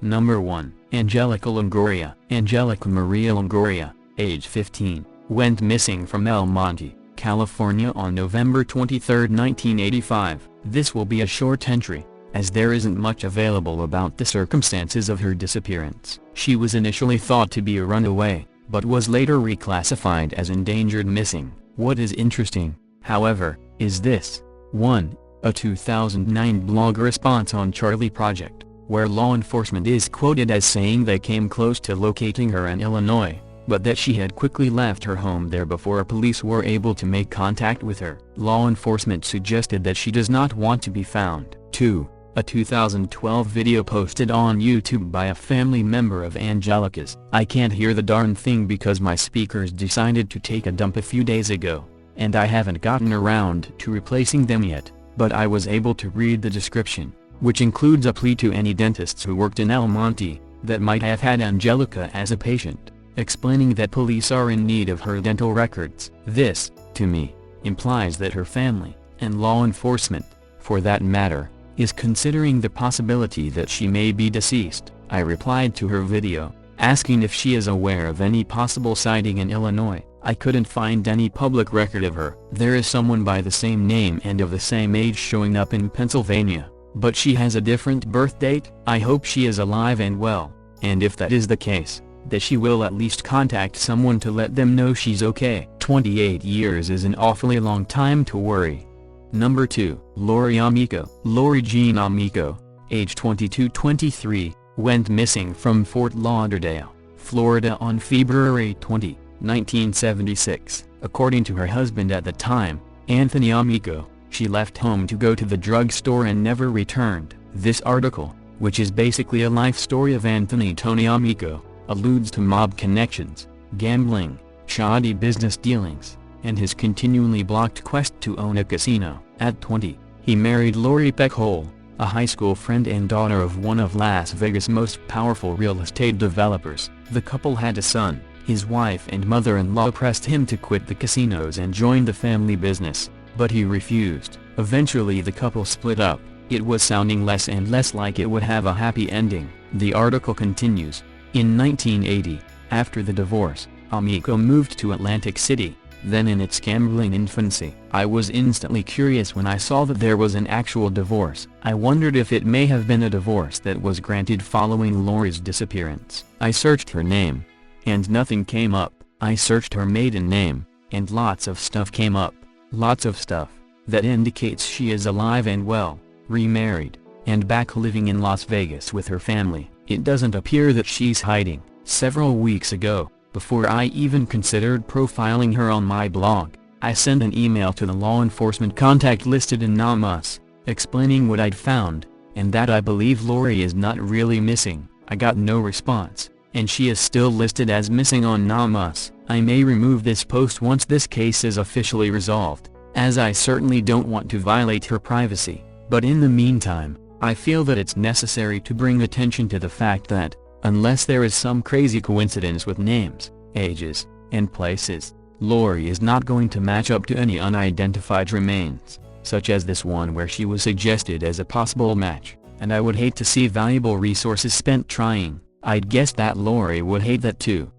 Number 1. Angelica Longoria. Angelica Maria Longoria, age 15, went missing from El Monte, California on November 23, 1985. This will be a short entry, as there isn't much available about the circumstances of her disappearance. She was initially thought to be a runaway, but was later reclassified as endangered missing. What is interesting, however, is this. 1. A 2009 blog response on Charlie Project, where law enforcement is quoted as saying they came close to locating her in Illinois, but that she had quickly left her home there before police were able to make contact with her. Law enforcement suggested that she does not want to be found. 2. A 2012 video posted on YouTube by a family member of Angelica's. I can't hear the darn thing because my speakers decided to take a dump a few days ago, and I haven't gotten around to replacing them yet, but I was able to read the description, which includes a plea to any dentists who worked in El Monte, that might have had Angelica as a patient, explaining that police are in need of her dental records. This, to me, implies that her family, and law enforcement, for that matter, is considering the possibility that she may be deceased. I replied to her video, asking if she is aware of any possible sighting in Illinois. I couldn't find any public record of her. There is someone by the same name and of the same age showing up in Pennsylvania, but she has a different birth date. I hope she is alive and well, and if that is the case, that she will at least contact someone to let them know she's okay. 28 years is an awfully long time to worry. Number 2. Lori Amico. Lori Jean Amico, age 22-23, went missing from Fort Lauderdale, Florida on February 20, 1976. According to her husband at the time, Anthony Amico, she left home to go to the drugstore and never returned. This article, which is basically a life story of Anthony Tony Amico, alludes to mob connections, gambling, shoddy business dealings, and his continually blocked quest to own a casino. At 20, he married Lori Peckhole, a high school friend and daughter of one of Las Vegas' most powerful real estate developers. The couple had a son. His wife and mother-in-law pressed him to quit the casinos and join the family business, but he refused. Eventually the couple split up. It was sounding less and less like it would have a happy ending. The article continues. In 1980, after the divorce, Amico moved to Atlantic City, then in its gambling infancy. I was instantly curious when I saw that there was an actual divorce. I wondered if it may have been a divorce that was granted following Lori's disappearance. I searched her name, and nothing came up. I searched her maiden name, and lots of stuff came up. Lots of stuff that indicates she is alive and well, remarried, and back living in Las Vegas with her family. It doesn't appear that she's hiding. Several weeks ago, before I even considered profiling her on my blog, I sent an email to the law enforcement contact listed in NamUs, explaining what I'd found, and that I believe Lori is not really missing. I got no response, and she is still listed as missing on NamUs. I may remove this post once this case is officially resolved, as I certainly don't want to violate her privacy, but in the meantime, I feel that it's necessary to bring attention to the fact that, unless there is some crazy coincidence with names, ages, and places, Lori is not going to match up to any unidentified remains, such as this one where she was suggested as a possible match, and I would hate to see valuable resources spent trying. I'd guess that Lori would hate that too.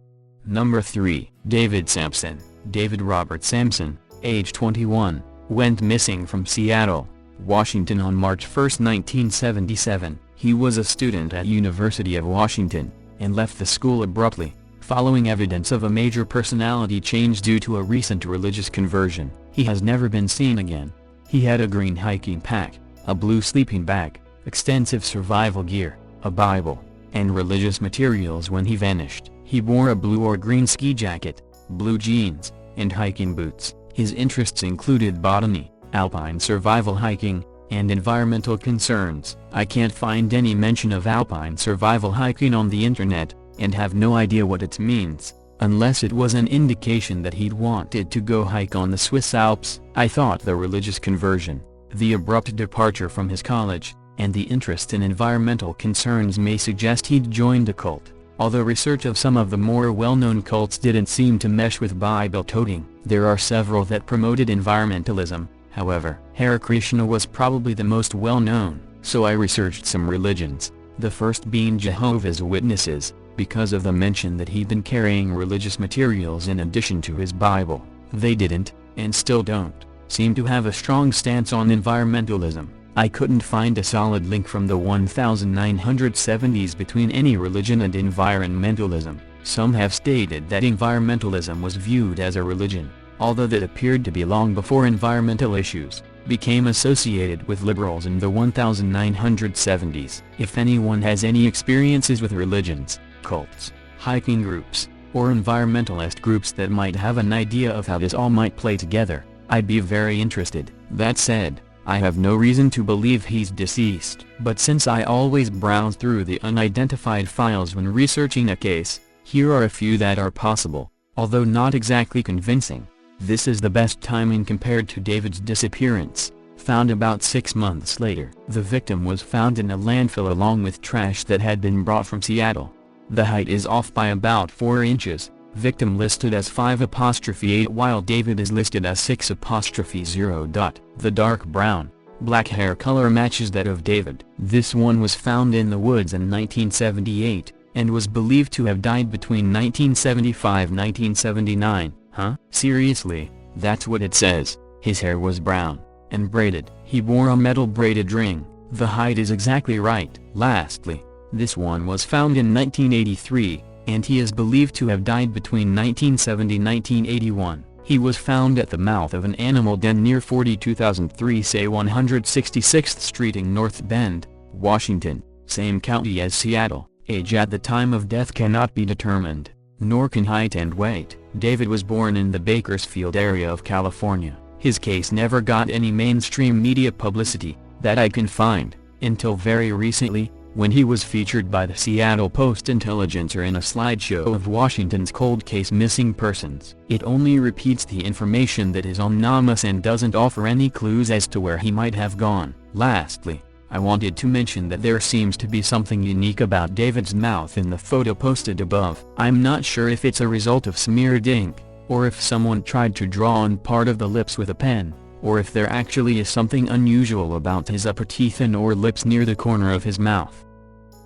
Number 3. David Sampson. David Robert Sampson, age 21, went missing from Seattle, Washington on March 1, 1977. He was a student at University of Washington, and left the school abruptly, following evidence of a major personality change due to a recent religious conversion. He has never been seen again. He had a green hiking pack, a blue sleeping bag, extensive survival gear, a Bible, and religious materials when he vanished. He wore a blue or green ski jacket, blue jeans, and hiking boots. His interests included botany, alpine survival hiking, and environmental concerns. I can't find any mention of alpine survival hiking on the internet, and have no idea what it means, unless it was an indication that he'd wanted to go hike on the Swiss Alps. I thought the religious conversion, the abrupt departure from his college, and the interest in environmental concerns may suggest he'd joined a cult, although research of some of the more well-known cults didn't seem to mesh with Bible-toting. There are several that promoted environmentalism, however. Hare Krishna was probably the most well-known, so I researched some religions the first being Jehovah's Witnesses, because of the mention that he'd been carrying religious materials in addition to his Bible. They didn't, and still don't, seem to have a strong stance on environmentalism. I couldn't find a solid link from the 1970s between any religion and environmentalism. Some have stated that environmentalism was viewed as a religion, although that appeared to be long before environmental issues became associated with liberals in the 1970s. If anyone has any experiences with religions, cults, hiking groups, or environmentalist groups that might have an idea of how this all might play together, I'd be very interested. That said, I have no reason to believe he's deceased. But since I always browse through the unidentified files when researching a case, here are a few that are possible, although not exactly convincing. This is the best timing compared to David's disappearance, found about 6 months later. The victim was found in a landfill along with trash that had been brought from Seattle. The height is off by about 4 inches, victim listed as 5'8" while David is listed as 6'0". The dark brown, black hair color matches that of David. This one was found in the woods in 1978, and was believed to have died between 1975–1979. Huh? Seriously, that's what it says. His hair was brown, and braided. He wore a metal braided ring. The height is exactly right. Lastly, this one was found in 1983, and he is believed to have died between 1970–1981. He was found at the mouth of an animal den near 42003 say 166th Street in North Bend, Washington, same county as Seattle. Age at the time of death cannot be determined, nor can height and weight. David was born in the Bakersfield area of California. His case never got any mainstream media publicity, that I can find, until very recently, when he was featured by the Seattle Post-Intelligencer in a slideshow of Washington's cold case missing persons. It only repeats the information that is anonymous and doesn't offer any clues as to where he might have gone. Lastly, I wanted to mention that there seems to be something unique about David's mouth in the photo posted above. I'm not sure if it's a result of smeared ink, or if someone tried to draw on part of the lips with a pen, or if there actually is something unusual about his upper teeth and or lips near the corner of his mouth.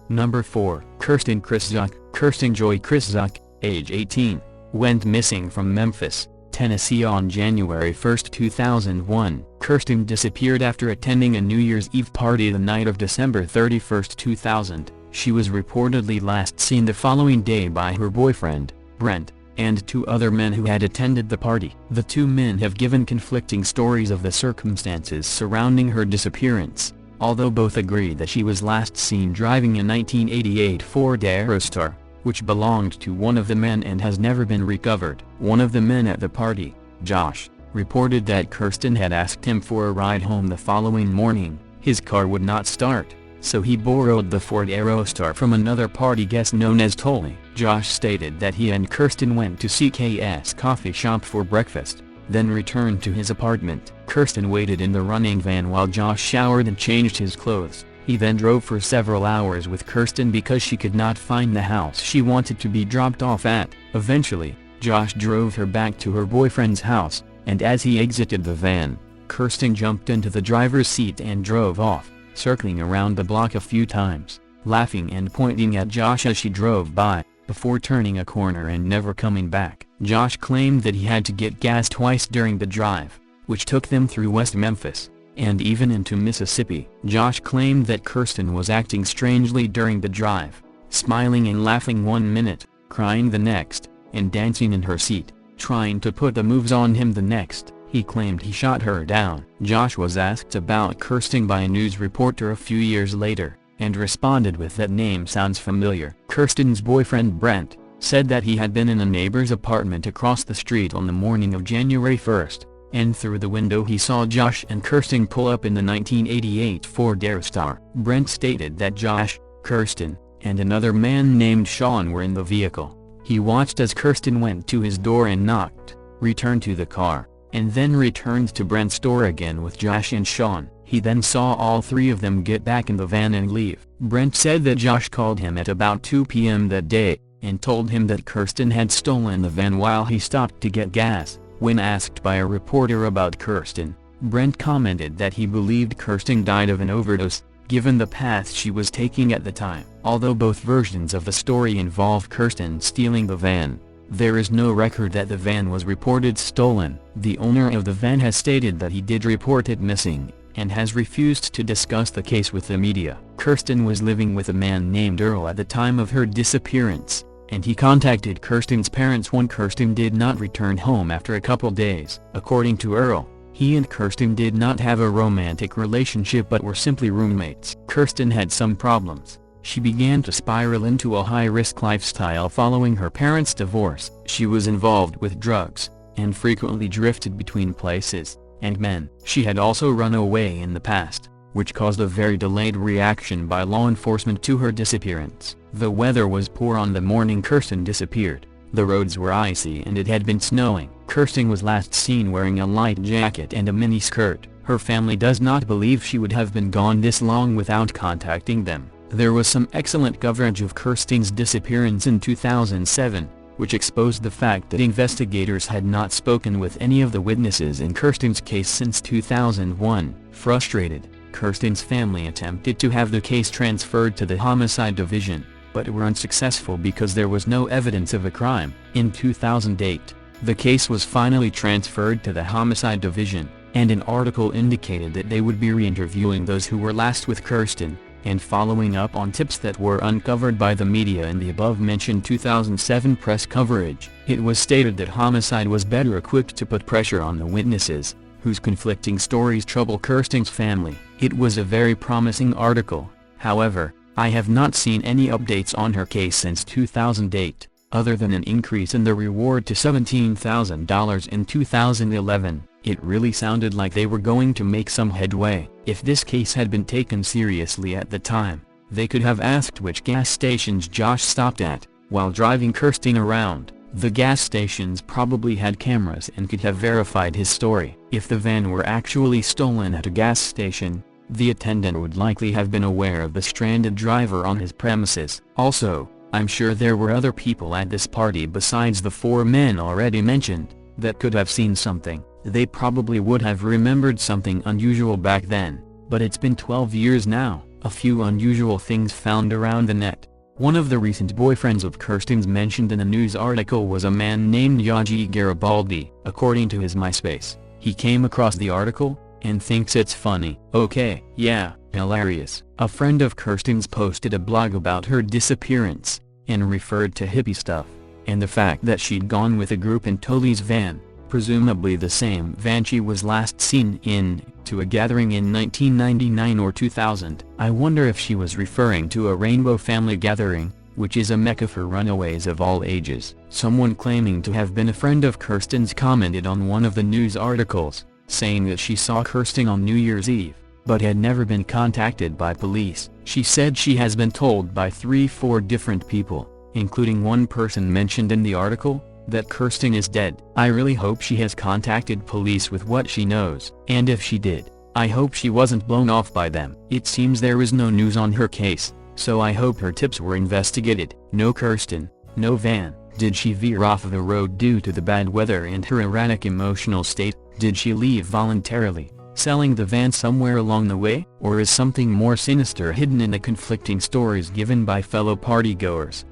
Number 4. Kirsten Kriszczuk. Kirsten Joy Kriszczuk, age 18, went missing from Memphis, Tennessee on January 1, 2001. Kirsten disappeared after attending a New Year's Eve party the night of December 31, 2000. She was reportedly last seen the following day by her boyfriend, Brent, and 2 other men who had attended the party. The 2 men have given conflicting stories of the circumstances surrounding her disappearance, although both agree that she was last seen driving a 1988 Ford Aerostar, which belonged to one of the men and has never been recovered. One of the men at the party, Josh, reported that Kirsten had asked him for a ride home the following morning. His car would not start, so he borrowed the Ford Aerostar from another party guest known as Tully. Josh stated that he and Kirsten went to CK's coffee shop for breakfast, then returned to his apartment. Kirsten waited in the running van while Josh showered and changed his clothes. He then drove for several hours with Kirsten because she could not find the house she wanted to be dropped off at. Eventually, Josh drove her back to her boyfriend's house, and as he exited the van, Kirsten jumped into the driver's seat and drove off, circling around the block a few times, laughing and pointing at Josh as she drove by, before turning a corner and never coming back. Josh claimed that he had to get gas twice during the drive, which took them through West Memphis, and even into Mississippi. Josh claimed that Kirsten was acting strangely during the drive, smiling and laughing one minute, crying the next, and dancing in her seat, trying to put the moves on him the next. He claimed he shot her down. Josh was asked about Kirsten by a news reporter a few years later, and responded with "That name sounds familiar." Kirsten's boyfriend Brent said that he had been in a neighbor's apartment across the street on the morning of January 1st, and through the window he saw Josh and Kirsten pull up in the 1988 Ford Aerostar. Brent stated that Josh, Kirsten, and another man named Sean were in the vehicle. He watched as Kirsten went to his door and knocked, returned to the car, and then returned to Brent's door again with Josh and Sean. He then saw all 3 of them get back in the van and leave. Brent said that Josh called him at about 2 p.m. that day, and told him that Kirsten had stolen the van while he stopped to get gas. When asked by a reporter about Kirsten, Brent commented that he believed Kirsten died of an overdose, given the path she was taking at the time. Although both versions of the story involve Kirsten stealing the van, there is no record that the van was reported stolen. The owner of the van has stated that he did report it missing, and has refused to discuss the case with the media. Kirsten was living with a man named Earl at the time of her disappearance, and he contacted Kirsten's parents when Kirsten did not return home after a couple days. According to Earl, he and Kirsten did not have a romantic relationship but were simply roommates. Kirsten had some problems. She began to spiral into a high-risk lifestyle following her parents' divorce. She was involved with drugs, and frequently drifted between places and men. She had also run away in the past, which caused a very delayed reaction by law enforcement to her disappearance. The weather was poor on the morning Kirsten disappeared. The roads were icy and it had been snowing. Kirsten was last seen wearing a light jacket and a mini skirt. Her family does not believe she would have been gone this long without contacting them. There was some excellent coverage of Kirsten's disappearance in 2007, which exposed the fact that investigators had not spoken with any of the witnesses in Kirsten's case since 2001. Frustrated, Kirsten's family attempted to have the case transferred to the Homicide Division, but were unsuccessful because there was no evidence of a crime. In 2008, the case was finally transferred to the Homicide Division, and an article indicated that they would be re-interviewing those who were last with Kirsten, and following up on tips that were uncovered by the media in the above-mentioned 2007 press coverage. It was stated that Homicide was better equipped to put pressure on the witnesses, whose conflicting stories trouble Kirsten's family. It was a very promising article. However, I have not seen any updates on her case since 2008, other than an increase in the reward to $17,000 in 2011. It really sounded like they were going to make some headway. If this case had been taken seriously at the time, they could have asked which gas stations Josh stopped at while driving Kirsten around. The gas stations probably had cameras and could have verified his story. If the van were actually stolen at a gas station, the attendant would likely have been aware of the stranded driver on his premises. Also, I'm sure there were other people at this party besides the 4 men already mentioned, that could have seen something. They probably would have remembered something unusual back then, but it's been 12 years now. A few unusual things found around the net. One of the recent boyfriends of Kirsten's mentioned in a news article was a man named Yaji Garibaldi. According to his MySpace, he came across the article, and thinks it's funny. Okay, yeah, hilarious. A friend of Kirsten's posted a blog about her disappearance, and referred to hippie stuff, and the fact that she'd gone with a group in Tully's van, presumably the same van she was last seen in, to a gathering in 1999 or 2000. I wonder if she was referring to a Rainbow Family gathering, which is a mecca for runaways of all ages. Someone claiming to have been a friend of Kirsten's commented on one of the news articles, saying that she saw Kirsten on New Year's Eve, but had never been contacted by police. She said she has been told by 3-4 different people, including one person mentioned in the article, that Kirsten is dead. I really hope she has contacted police with what she knows. And if she did, I hope she wasn't blown off by them. It seems there is no news on her case, so I hope her tips were investigated. No Kirsten, no van. Did she veer off of the road due to the bad weather and her erratic emotional state? Did she leave voluntarily, selling the van somewhere along the way? Or is something more sinister hidden in the conflicting stories given by fellow partygoers?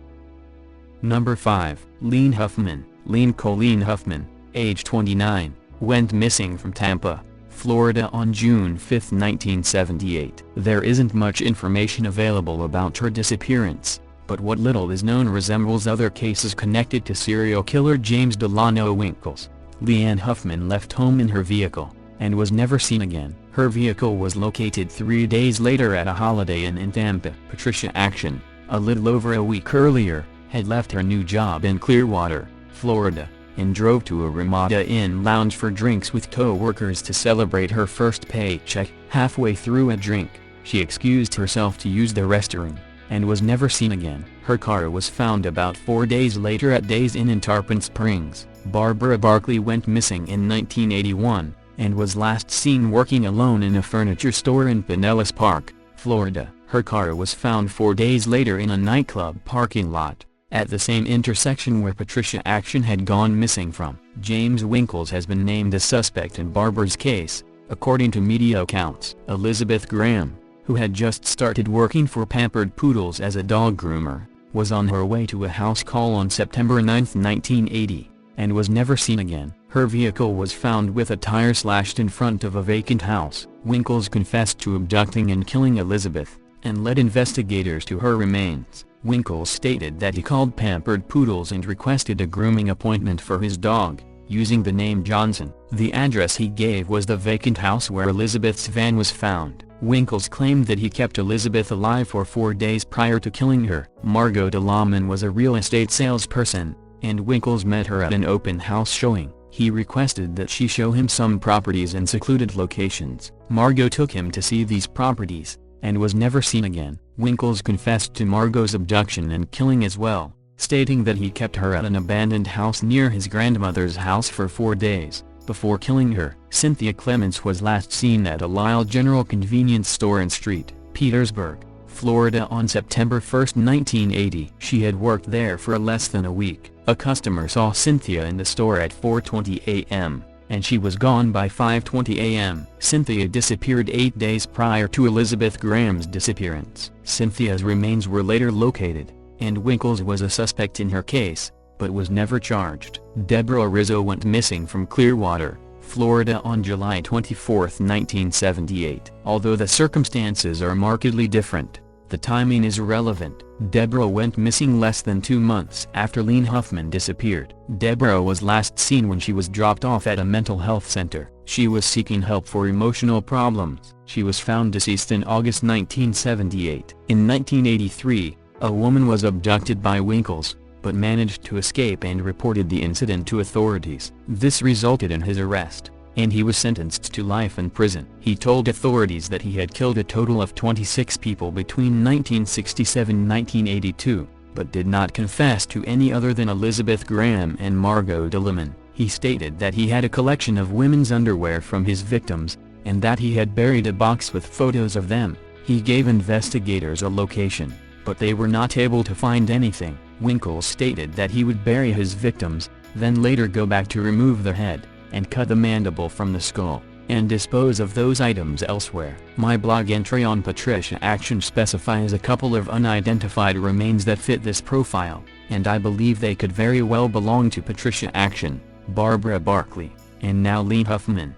Number 5. Lean Huffman. Lean Colleen Huffman, age 29, went missing from Tampa, Florida on June 5, 1978. There isn't much information available about her disappearance, but what little is known resembles other cases connected to serial killer James Delano Winkles. Leanne Huffman left home in her vehicle, and was never seen again. Her vehicle was located 3 days later at a Holiday Inn in Tampa. Patricia Action, a little over a week earlier, had left her new job in Clearwater, Florida, and drove to a Ramada Inn lounge for drinks with co-workers to celebrate her first paycheck. Halfway through a drink, she excused herself to use the restroom, and was never seen again. Her car was found about 4 days later at Days Inn in Tarpon Springs. Barbara Barkley went missing in 1981, and was last seen working alone in a furniture store in Pinellas Park, Florida. Her car was found 4 days later in a nightclub parking lot, at the same intersection where Patricia Action had gone missing from. James Winkles has been named a suspect in Barbara's case, according to media accounts. Elizabeth Graham, who had just started working for Pampered Poodles as a dog groomer, was on her way to a house call on September 9, 1980, and was never seen again. Her vehicle was found with a tire slashed in front of a vacant house. Winkles confessed to abducting and killing Elizabeth, and led investigators to her remains. Winkles stated that he called Pampered Poodles and requested a grooming appointment for his dog, using the name Johnson. The address he gave was the vacant house where Elizabeth's van was found. Winkles claimed that he kept Elizabeth alive for 4 days prior to killing her. Margot Delaman was a real estate salesperson, and Winkles met her at an open house showing. He requested that she show him some properties in secluded locations. Margot took him to see these properties, and was never seen again. Winkles confessed to Margot's abduction and killing as well, stating that he kept her at an abandoned house near his grandmother's house for 4 days, before killing her. Cynthia Clements was last seen at a Lyle General convenience store in St. Petersburg, Florida on September 1, 1980. She had worked there for less than a week. A customer saw Cynthia in the store at 4:20 a.m., and she was gone by 5:20 a.m. Cynthia disappeared 8 days prior to Elizabeth Graham's disappearance. Cynthia's remains were later located, and Winkles was a suspect in her case, but was never charged. Deborah Rizzo went missing from Clearwater, Florida on July 24, 1978. Although the circumstances are markedly different, the timing is irrelevant. Deborah went missing less than 2 months after Lene Huffman disappeared. Deborah was last seen when she was dropped off at a mental health center. She was seeking help for emotional problems. She was found deceased in August 1978. In 1983, a woman was abducted by Winkles, but managed to escape and reported the incident to authorities. This resulted in his arrest, and he was sentenced to life in prison. He told authorities that he had killed a total of 26 people between 1967 and 1982, but did not confess to any other than Elizabeth Graham and Margot Delaman. He stated that he had a collection of women's underwear from his victims, and that he had buried a box with photos of them. He gave investigators a location, but they were not able to find anything. Winkles stated that he would bury his victims, then later go back to remove the head, and cut the mandible from the skull, and dispose of those items elsewhere. My blog entry on Patricia Action specifies a couple of unidentified remains that fit this profile, and I believe they could very well belong to Patricia Action, Barbara Barkley, and now Lene Huffman.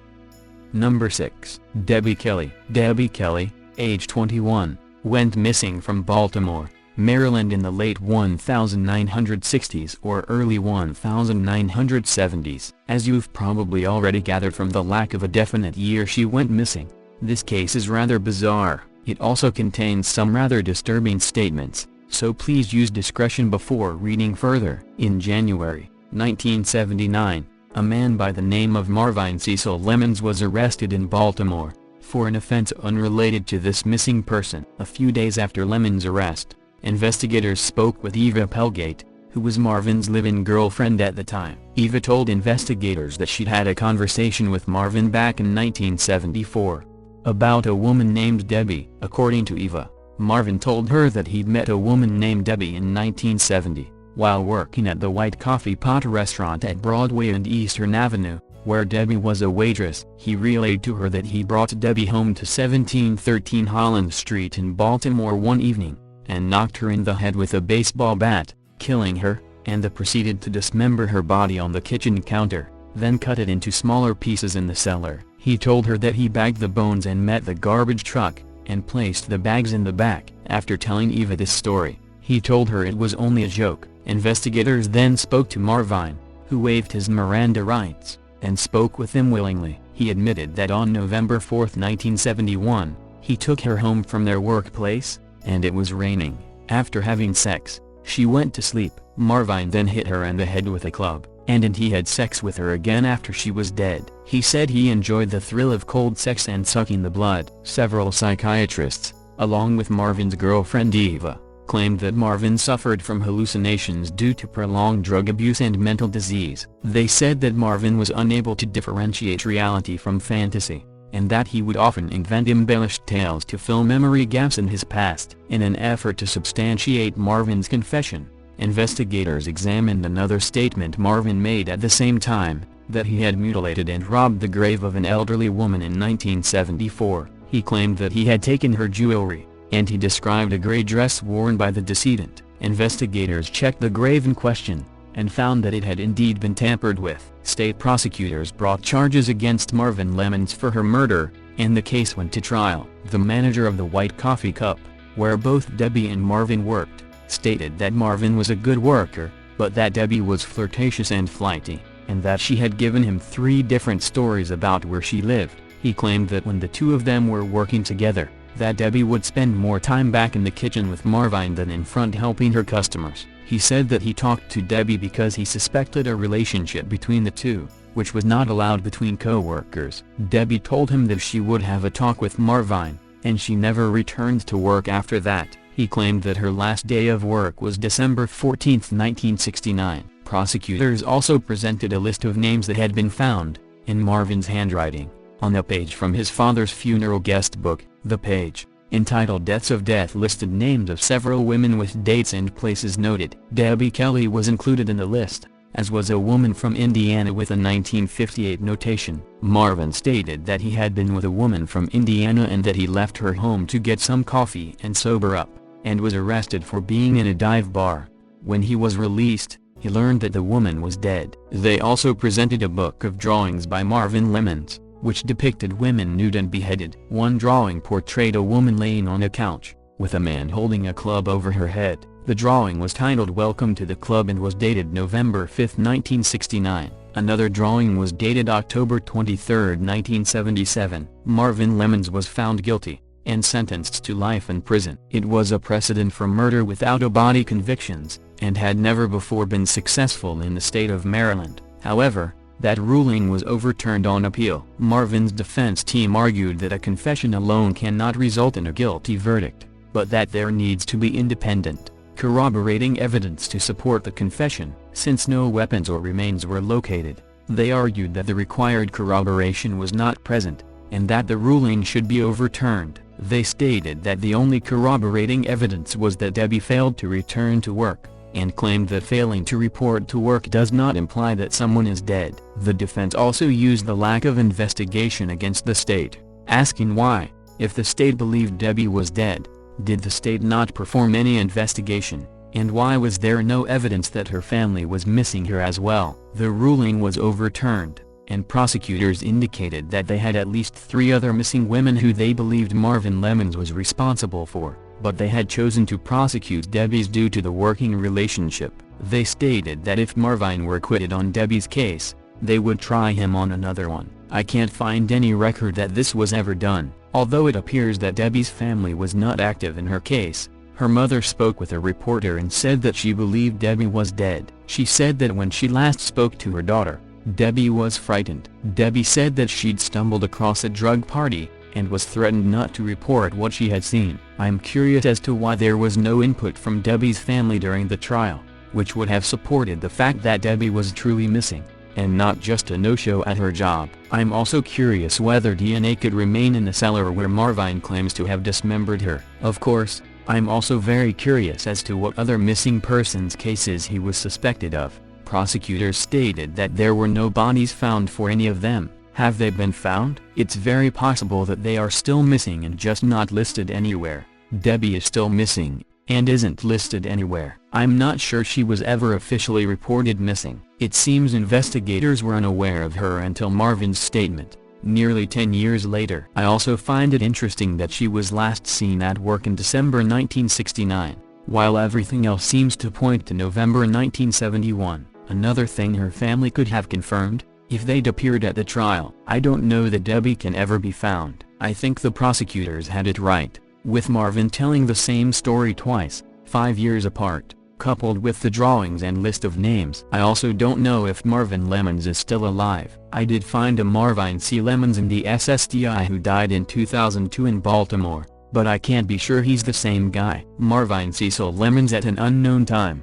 Number 6. Debbie Kelly. Debbie Kelly, age 21, went missing from Baltimore, Maryland in the late 1960s or early 1970s. As you've probably already gathered from the lack of a definite year she went missing, this case is rather bizarre. It also contains some rather disturbing statements, so please use discretion before reading further. In January 1979, a man by the name of Marvin Cecil Lemons was arrested in Baltimore, for an offense unrelated to this missing person. A few days after Lemons' arrest, investigators spoke with Eva Pelgate, who was Marvin's live-in girlfriend at the time. Eva told investigators that she'd had a conversation with Marvin back in 1974, about a woman named Debbie. According to Eva, Marvin told her that he'd met a woman named Debbie in 1970, while working at the White Coffee Pot restaurant at Broadway and Eastern Avenue, where Debbie was a waitress. He relayed to her that he brought Debbie home to 1713 Holland Street in Baltimore one evening, and knocked her in the head with a baseball bat, killing her, and then proceeded to dismember her body on the kitchen counter, then cut it into smaller pieces in the cellar. He told her that he bagged the bones and met the garbage truck, and placed the bags in the back. After telling Eva this story, he told her it was only a joke. Investigators then spoke to Marvin, who waived his Miranda rights, and spoke with him willingly. He admitted that on November 4, 1971, he took her home from their workplace, and it was raining. After having sex, she went to sleep. Marvin then hit her in the head with a club, and he had sex with her again after she was dead. He said he enjoyed the thrill of cold sex and sucking the blood. Several psychiatrists, along with Marvin's girlfriend Eva, claimed that Marvin suffered from hallucinations due to prolonged drug abuse and mental disease. They said that Marvin was unable to differentiate reality from fantasy, and that he would often invent embellished tales to fill memory gaps in his past. In an effort to substantiate Marvin's confession, investigators examined another statement Marvin made at the same time, that he had mutilated and robbed the grave of an elderly woman in 1974. He claimed that he had taken her jewelry, and he described a gray dress worn by the decedent. Investigators checked the grave in question, and found that it had indeed been tampered with. State prosecutors brought charges against Marvin Lemons for her murder, and the case went to trial. The manager of the White Coffee Cup, where both Debbie and Marvin worked, stated that Marvin was a good worker, but that Debbie was flirtatious and flighty, and that she had given him 3 different stories about where she lived. He claimed that when the two of them were working together, that Debbie would spend more time back in the kitchen with Marvin than in front helping her customers. He said that he talked to Debbie because he suspected a relationship between the two, which was not allowed between co-workers. Debbie told him that she would have a talk with Marvin, and she never returned to work after that. He claimed that her last day of work was December 14, 1969. Prosecutors also presented a list of names that had been found, in Marvin's handwriting, on a page from his father's funeral guest book. The page, entitled Deaths of Death, listed names of several women with dates and places noted. Debbie Kelly was included in the list, as was a woman from Indiana with a 1958 notation. Marvin stated that he had been with a woman from Indiana and that he left her home to get some coffee and sober up, and was arrested for being in a dive bar. When he was released, he learned that the woman was dead. They also presented a book of drawings by Marvin Lemons, which depicted women nude and beheaded. One drawing portrayed a woman laying on a couch, with a man holding a club over her head. The drawing was titled Welcome to the Club and was dated November 5, 1969. Another drawing was dated October 23, 1977. Marvin Lemons was found guilty, and sentenced to life in prison. It was a precedent for murder without a body convictions, and had never before been successful in the state of Maryland. However, that ruling was overturned on appeal. Marvin's defense team argued that a confession alone cannot result in a guilty verdict, but that there needs to be independent, corroborating evidence to support the confession. Since no weapons or remains were located, they argued that the required corroboration was not present, and that the ruling should be overturned. They stated that the only corroborating evidence was that Debbie failed to return to work, and claimed that failing to report to work does not imply that someone is dead. The defense also used the lack of investigation against the state, asking why, if the state believed Debbie was dead, did the state not perform any investigation, and why was there no evidence that her family was missing her as well? The ruling was overturned, and prosecutors indicated that they had at least 3 other missing women who they believed Marvin Lemons was responsible for, but they had chosen to prosecute Debbie's due to the working relationship. They stated that if Marvin were acquitted on Debbie's case, they would try him on another one. I can't find any record that this was ever done. Although it appears that Debbie's family was not active in her case, her mother spoke with a reporter and said that she believed Debbie was dead. She said that when she last spoke to her daughter, Debbie was frightened. Debbie said that she'd stumbled across a drug party, and was threatened not to report what she had seen. I'm curious as to why there was no input from Debbie's family during the trial, which would have supported the fact that Debbie was truly missing, and not just a no-show at her job. I'm also curious whether DNA could remain in the cellar where Marvin claims to have dismembered her. Of course, I'm also very curious as to what other missing persons cases he was suspected of. Prosecutors stated that there were no bodies found for any of them. Have they been found? It's very possible that they are still missing and just not listed anywhere. Debbie is still missing, and isn't listed anywhere. I'm not sure she was ever officially reported missing. It seems investigators were unaware of her until Marvin's statement, nearly 10 years later. I also find it interesting that she was last seen at work in December 1969, while everything else seems to point to November 1971. Another thing her family could have confirmed, if they'd appeared at the trial. I don't know that Debbie can ever be found. I think the prosecutors had it right, with Marvin telling the same story twice, 5 years apart, coupled with the drawings and list of names. I also don't know if Marvin Lemons is still alive. I did find a Marvin C. Lemons in the SSDI who died in 2002 in Baltimore, but I can't be sure he's the same guy. Marvin Cecil Lemons at an unknown time.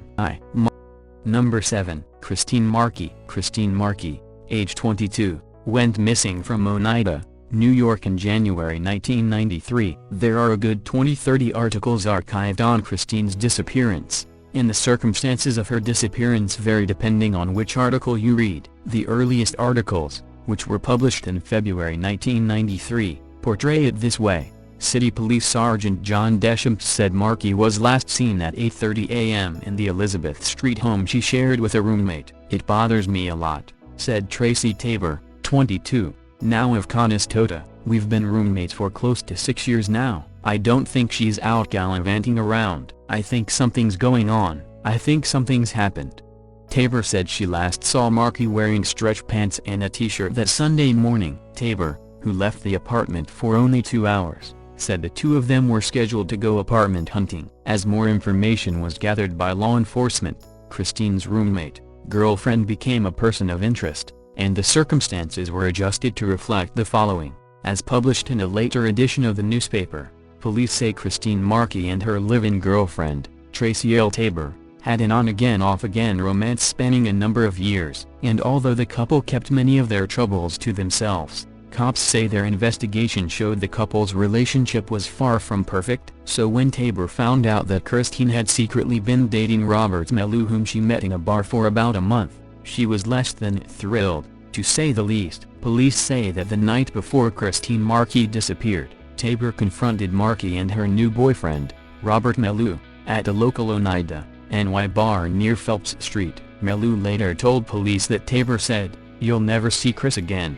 Number 7. Christine Markey. Christine Markey, age 22, went missing from Oneida, New York in January 1993. There are a good 20-30 articles archived on Christine's disappearance, and the circumstances of her disappearance vary depending on which article you read. The earliest articles, which were published in February 1993, portray it this way. City Police Sergeant John Deschamps said Markey was last seen at 8:30 a.m. in the Elizabeth Street home she shared with a roommate. "It bothers me a lot," said Tracy Tabor, 22, now of Conestoga. "We've been roommates for close to 6 years now. I don't think she's out gallivanting around. I think something's going on. I think something's happened." Tabor said she last saw Markey wearing stretch pants and a t-shirt that Sunday morning. Tabor, who left the apartment for only 2 hours, said the two of them were scheduled to go apartment hunting. As more information was gathered by law enforcement, Christine's roommate, girlfriend became a person of interest, and the circumstances were adjusted to reflect the following. As published in a later edition of the newspaper, police say Christine Markey and her live-in girlfriend, Tracy L. Tabor, had an on-again off-again romance spanning a number of years, and although the couple kept many of their troubles to themselves, cops say their investigation showed the couple's relationship was far from perfect. So when Tabor found out that Christine had secretly been dating Robert Melou, whom she met in a bar for about a month, she was less than thrilled, to say the least. Police say that the night before Christine Markey disappeared, Tabor confronted Markey and her new boyfriend, Robert Melou, at a local Oneida, NY bar near Phelps Street. Melou later told police that Tabor said, "You'll never see Chris again."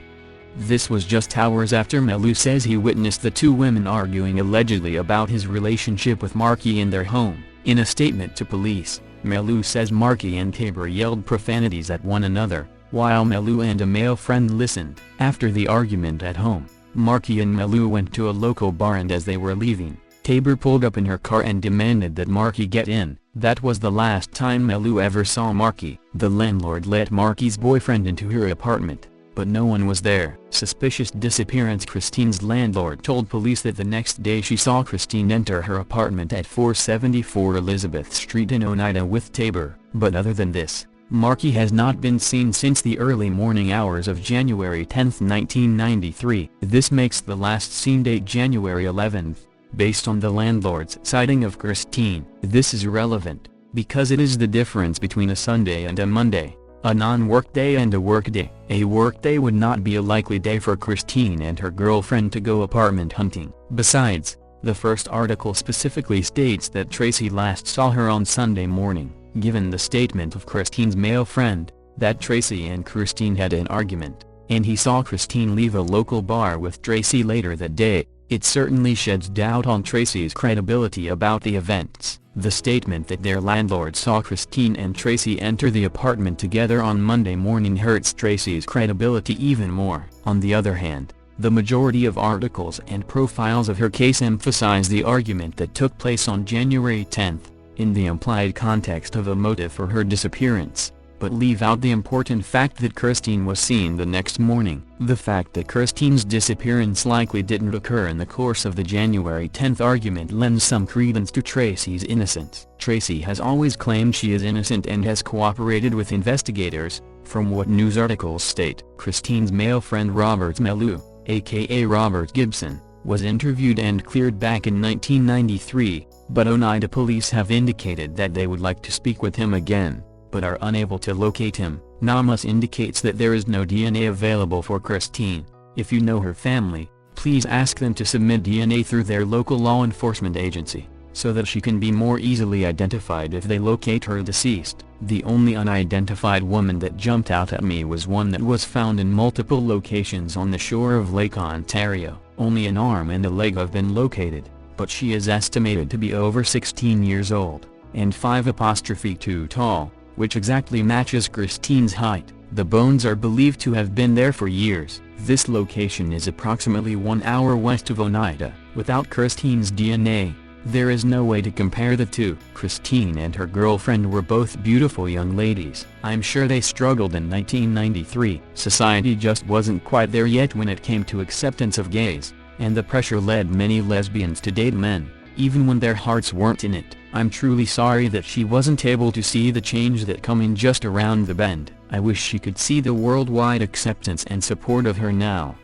This was just hours after Melou says he witnessed the two women arguing allegedly about his relationship with Markey in their home. In a statement to police, Melou says Markey and Tabor yelled profanities at one another, while Melou and a male friend listened. After the argument at home, Markey and Melou went to a local bar, and as they were leaving, Tabor pulled up in her car and demanded that Markey get in. That was the last time Melou ever saw Markey. The landlord let Markey's boyfriend into her apartment, but no one was there. Suspicious disappearance. Christine's landlord told police that the next day she saw Christine enter her apartment at 474 Elizabeth Street in Oneida with Tabor, but other than this, Markey has not been seen since the early morning hours of January 10, 1993. This makes the last seen date January 11, based on the landlord's sighting of Christine. This is relevant, because it is the difference between a Sunday and a Monday, a non-work day and a work day. A work day would not be a likely day for Christine and her girlfriend to go apartment hunting. Besides, the first article specifically states that Tracy last saw her on Sunday morning. Given the statement of Christine's male friend, that Tracy and Christine had an argument, and he saw Christine leave a local bar with Tracy later that day, it certainly sheds doubt on Tracy's credibility about the events. The statement that their landlord saw Christine and Tracy enter the apartment together on Monday morning hurts Tracy's credibility even more. On the other hand, the majority of articles and profiles of her case emphasize the argument that took place on January 10, in the implied context of a motive for her disappearance, but leave out the important fact that Christine was seen the next morning. The fact that Christine's disappearance likely didn't occur in the course of the January 10 argument lends some credence to Tracy's innocence. Tracy has always claimed she is innocent and has cooperated with investigators, from what news articles state. Christine's male friend Robert Melou, aka Robert Gibson, was interviewed and cleared back in 1993, but Oneida police have indicated that they would like to speak with him again, but are unable to locate him. NAMUS indicates that there is no DNA available for Christine. If you know her family, please ask them to submit DNA through their local law enforcement agency, so that she can be more easily identified if they locate her deceased. The only unidentified woman that jumped out at me was one that was found in multiple locations on the shore of Lake Ontario. Only an arm and a leg have been located, but she is estimated to be over 16 years old, and 5'2" tall, which exactly matches Christine's height. The bones are believed to have been there for years. This location is approximately 1 hour west of Oneida. Without Christine's DNA, there is no way to compare the two. Christine and her girlfriend were both beautiful young ladies. I'm sure they struggled in 1993. Society just wasn't quite there yet when it came to acceptance of gays, and the pressure led many lesbians to date men, even when their hearts weren't in it. I'm truly sorry that she wasn't able to see the change that coming just around the bend. I wish she could see the worldwide acceptance and support of her now.